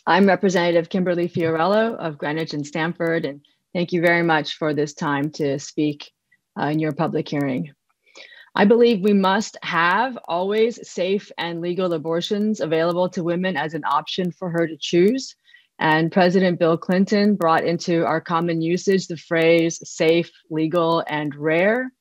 I'm Representative Kimberly Fiorello of Greenwich and Stamford, and thank you very much for this time to speak in your public hearing. I believe we must have always safe and legal abortions available to women as an option for her to choose. And President Bill Clinton brought into our common usage the phrase safe, legal, and rare.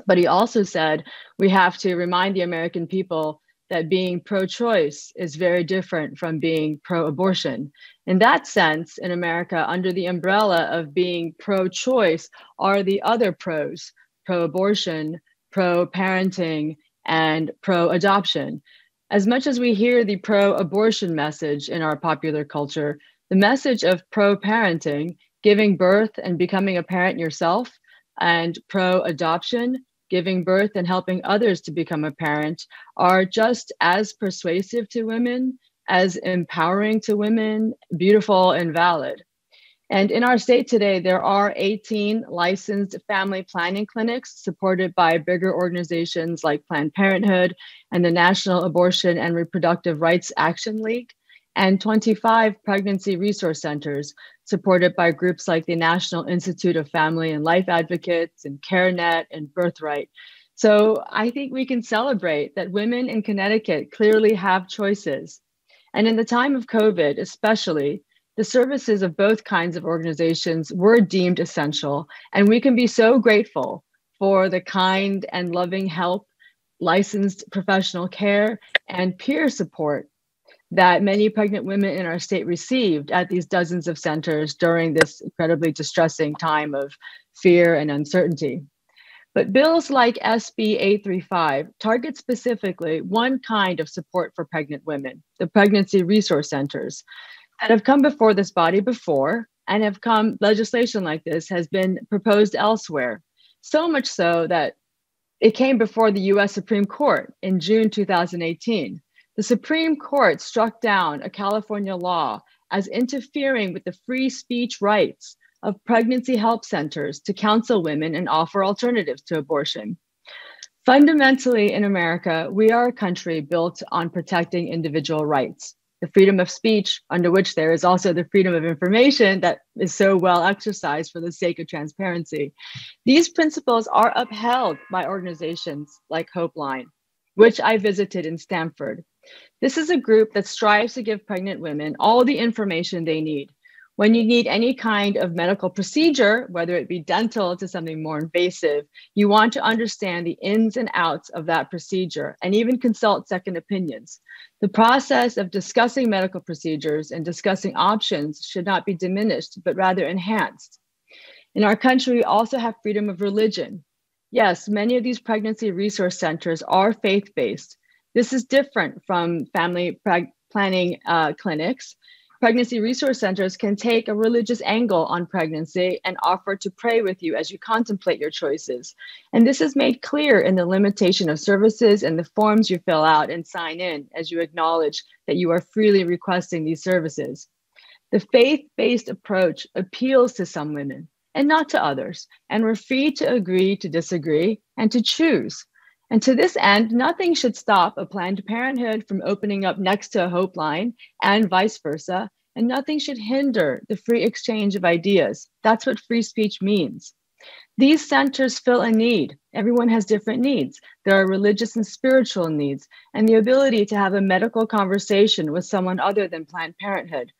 But he also said we have to remind the American people that being pro-choice is very different from being pro-abortion. In that sense, in America, under the umbrella of being pro-choice are the other pros: pro-abortion, pro-parenting, and pro-adoption. As much as we hear the pro-abortion message in our popular culture, the message of pro-parenting, giving birth and becoming a parent yourself, and pro-adoption, giving birth and helping others to become a parent, are just as persuasive to women, as empowering to women, beautiful and valid. And in our state today, there are 18 licensed family planning clinics supported by bigger organizations like Planned Parenthood and the National Abortion and Reproductive Rights Action League, and 25 pregnancy resource centers supported by groups like the National Institute of Family and Life Advocates and CareNet and Birthright. So I think we can celebrate that women in Connecticut clearly have choices. And in the time of COVID, especially, the services of both kinds of organizations were deemed essential. And we can be so grateful for the kind and loving help, licensed professional care, and peer support that many pregnant women in our state received at these dozens of centers during this incredibly distressing time of fear and uncertainty. But bills like SB 835 target specifically one kind of support for pregnant women, the pregnancy resource centers, that have come before this body before, and have come, legislation like this has been proposed elsewhere. So much so that it came before the US Supreme Court in June 2018. The Supreme Court struck down a California law as interfering with the free speech rights of pregnancy help centers to counsel women and offer alternatives to abortion. Fundamentally, in America, we are a country built on protecting individual rights, the freedom of speech, under which there is also the freedom of information that is so well exercised for the sake of transparency. These principles are upheld by organizations like Hopeline, which I visited in Stamford. This is a group that strives to give pregnant women all the information they need. When you need any kind of medical procedure, whether it be dental to something more invasive, you want to understand the ins and outs of that procedure and even consult second opinions. The process of discussing medical procedures and discussing options should not be diminished, but rather enhanced. In our country, we also have freedom of religion. Yes, many of these pregnancy resource centers are faith-based. This is different from family planning clinics. Pregnancy resource centers can take a religious angle on pregnancy and offer to pray with you as you contemplate your choices. And this is made clear in the limitation of services and the forms you fill out and sign in as you acknowledge that you are freely requesting these services. The faith-based approach appeals to some women and not to others, and we're free to agree to disagree and to choose. And to this end, nothing should stop a Planned Parenthood from opening up next to a Hopeline and vice versa, and nothing should hinder the free exchange of ideas. That's what free speech means. These centers fill a need. Everyone has different needs. There are religious and spiritual needs, and the ability to have a medical conversation with someone other than Planned Parenthood.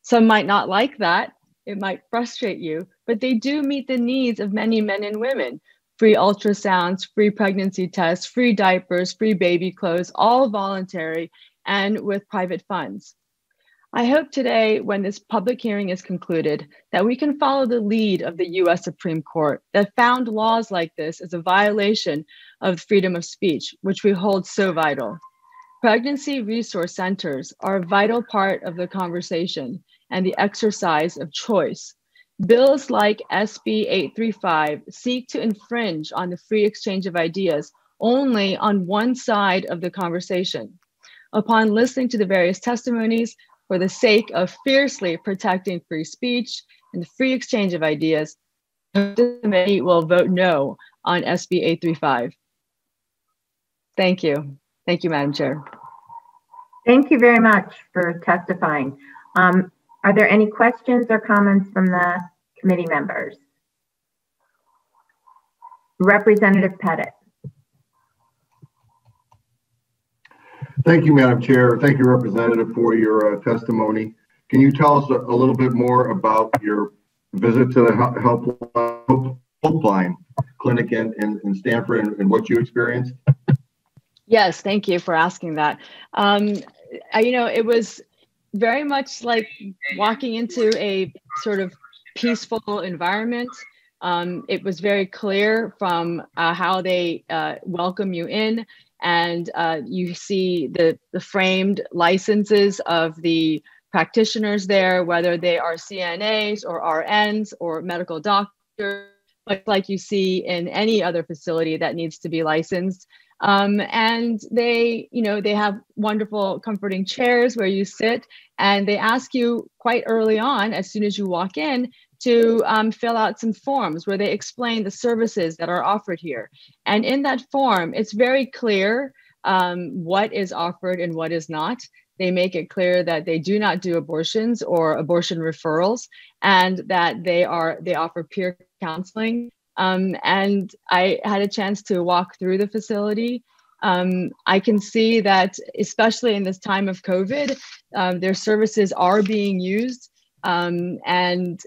Some might not like that. It might frustrate you, but they do meet the needs of many men and women. Free ultrasounds, free pregnancy tests, free diapers, free baby clothes, all voluntary and with private funds. I hope today, when this public hearing is concluded, that we can follow the lead of the US Supreme Court that found laws like this as a violation of freedom of speech, which we hold so vital. Pregnancy resource centers are a vital part of the conversation and the exercise of choice. Bills like SB 835 seek to infringe on the free exchange of ideas only on one side of the conversation. Upon listening to the various testimonies, for the sake of fiercely protecting free speech and the free exchange of ideas, the committee will vote no on SB 835. Thank you. Thank you, Madam Chair. Thank you very much for testifying. Are there any questions or comments from the committee members? Representative Pettit. Thank you, Madam Chair. Thank you, Representative, for your testimony. Can you tell us a little bit more about your visit to the Helpline Clinic in Stamford and what you experienced? Yes, thank you for asking that. It was very much like walking into a sort of peaceful environment. It was very clear from how they welcome you in, and you see the framed licenses of the practitioners there, whether they are CNAs or RNs or medical doctors, much like you see in any other facility that needs to be licensed. And they have wonderful comforting chairs where you sit, and they ask you quite early on, as soon as you walk in, to fill out some forms where they explain the services that are offered here. And in that form, it's very clear what is offered and what is not. They make it clear that they do not do abortions or abortion referrals, and that they offer peer counseling. And I had a chance to walk through the facility. I can see that, especially in this time of COVID, their services are being used. And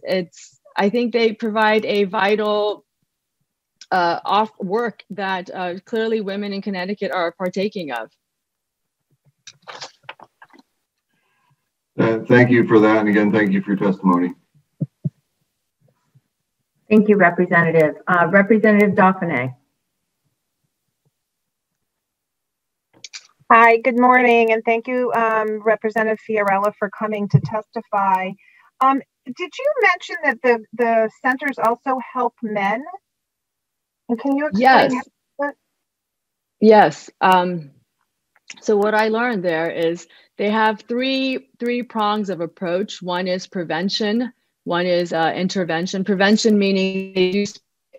I think they provide a vital off work that clearly women in Connecticut are partaking of. Thank you for that. And again, thank you for your testimony. Thank you, Representative. Representative Dauphiné. Hi, good morning, and thank you, Representative Fiorello, for coming to testify. Did you mention that the centers also help men? And can you explain? Yes. So what I learned there is they have three prongs of approach. One is prevention. One is intervention. Prevention meaning they do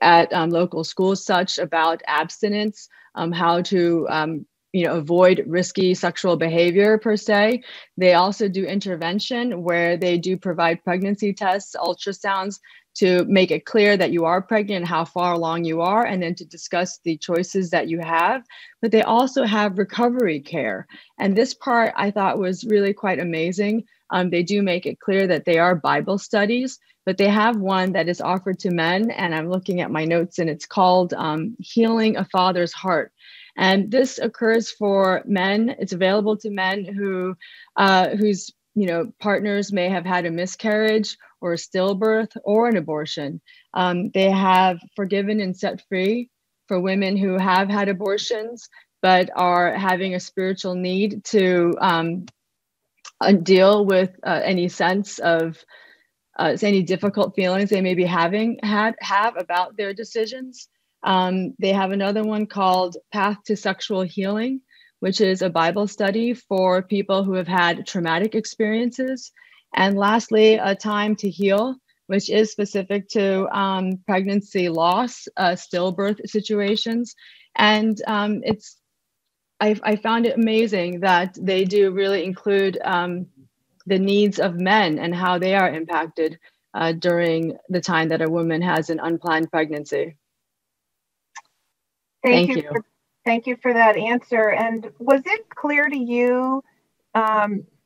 at local schools such about abstinence, how to avoid risky sexual behavior per se. They also do intervention where they do provide pregnancy tests, ultrasounds, to make it clear that you are pregnant and how far along you are, and then to discuss the choices that you have. But they also have recovery care. And this part I thought was really quite amazing. They do make it clear that they are Bible studies, but they have one that is offered to men, and I'm looking at my notes, and it's called Healing a Father's Heart. And this occurs for men. It's available to men whose partners may have had a miscarriage or a stillbirth or an abortion. They have forgiven and set free for women who have had abortions but are having a spiritual need to deal with any sense of any difficult feelings they may be have about their decisions. They have another one called Path to Sexual Healing, which is a Bible study for people who have had traumatic experiences. And lastly, A Time to Heal, which is specific to pregnancy loss, stillbirth situations. And I found it amazing that they do really include the needs of men and how they are impacted during the time that a woman has an unplanned pregnancy. Thank you. Thank you for that answer. And was it clear to you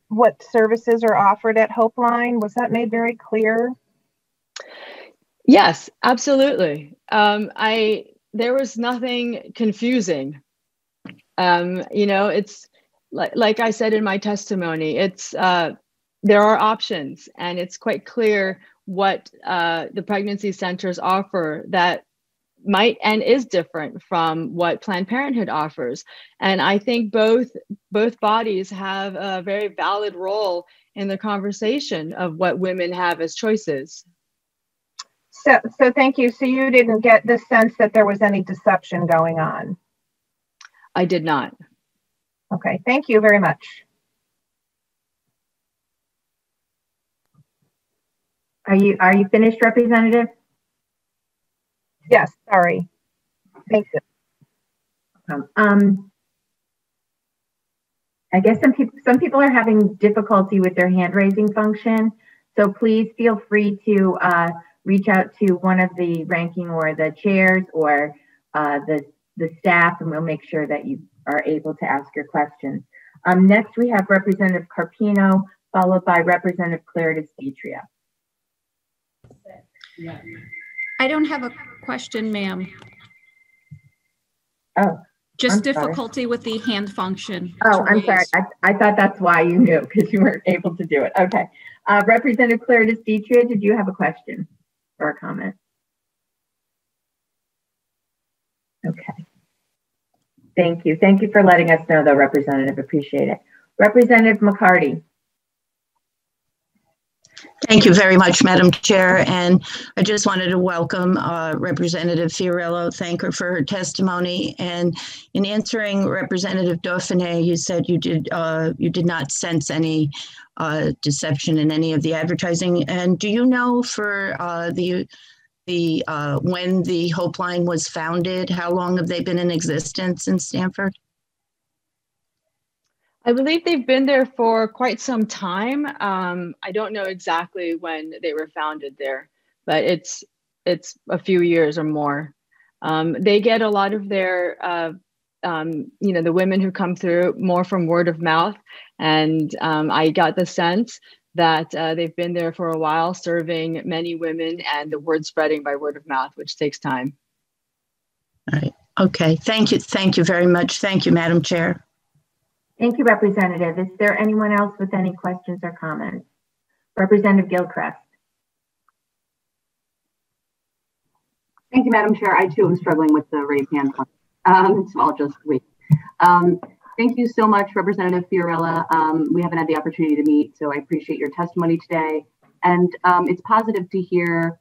what services are offered at Helpline? Was that made very clear? Yes, absolutely. There was nothing confusing. It's like I said in my testimony, there are options, and it's quite clear what the pregnancy centers offer that might and is different from what Planned Parenthood offers. And I think both bodies have a very valid role in the conversation of what women have as choices. So thank you. So you didn't get the sense that there was any deception going on? I did not. Okay, thank you very much. Are you finished, Representative? Yes, sorry. Thank you. I guess some people are having difficulty with their hand raising function. So please feel free to reach out to one of the ranking or the chairs or the staff, and we'll make sure that you are able to ask your questions. Next, we have Representative Carpino, followed by Representative Claridis Petria. I don't have a question, ma'am. Oh. Just difficulty with the hand function. Oh, I'm sorry. I thought that's why you knew, because you weren't able to do it. Okay. Representative Claridis Petria, did you have a question or a comment? Okay. Thank you. Thank you for letting us know, though, Representative. Appreciate it. Representative McCarty. Thank you very much, Madam Chair. And I just wanted to welcome Representative Fiorello, thank her for her testimony. And in answering Representative Dauphiné, you said you did not sense any deception in any of the advertising. And do you know for when the Hope Line was founded, how long have they been in existence in Stamford? I believe they've been there for quite some time. I don't know exactly when they were founded there, but it's a few years or more. They get a lot of their, the women who come through more from word of mouth. And I got the sense that they've been there for a while, serving many women, and the word spreading by word of mouth, which takes time. All right. Okay. Thank you. Thank you very much. Thank you, Madam Chair. Thank you, Representative. Is there anyone else with any questions or comments? Representative Gilchrist. Thank you, Madam Chair. I too am struggling with the raise hand one. So I'll just wait. Thank you so much, Representative Fiorello. We haven't had the opportunity to meet, so I appreciate your testimony today. And it's positive to hear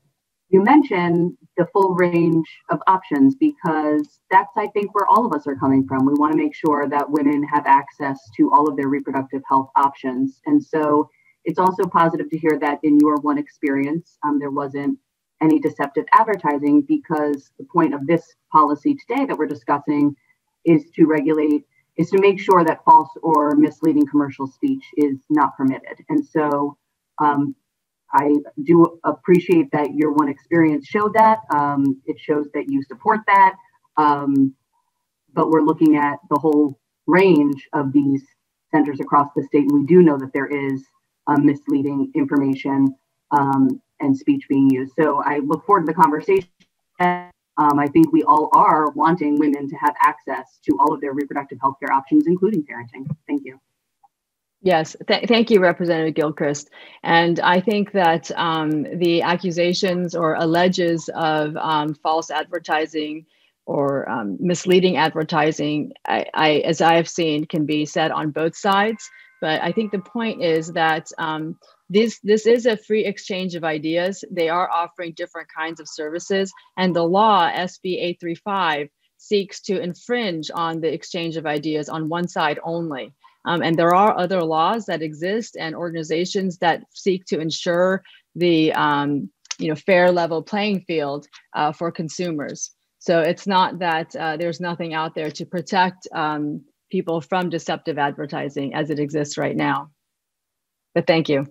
you mention the full range of options, because that's, I think, where all of us are coming from. We want to make sure that women have access to all of their reproductive health options. And so it's also positive to hear that in your one experience, there wasn't any deceptive advertising, because the point of this policy today that we're discussing is to make sure that false or misleading commercial speech is not permitted. And so I do appreciate that your one experience showed that. It shows that you support that. But we're looking at the whole range of these centers across the state. And we do know that there is misleading information and speech being used. So I look forward to the conversation. I think we all are wanting women to have access to all of their reproductive health care options, including parenting. Thank you. Yes, thank you, Representative Gilchrist. And I think that the accusations or alleges of false advertising or misleading advertising, as I have seen, can be said on both sides. But I think the point is that this is a free exchange of ideas. They are offering different kinds of services, and the law, SB 835, seeks to infringe on the exchange of ideas on one side only. And there are other laws that exist and organizations that seek to ensure the fair level playing field for consumers. So it's not that there's nothing out there to protect people from deceptive advertising as it exists right now. But thank you.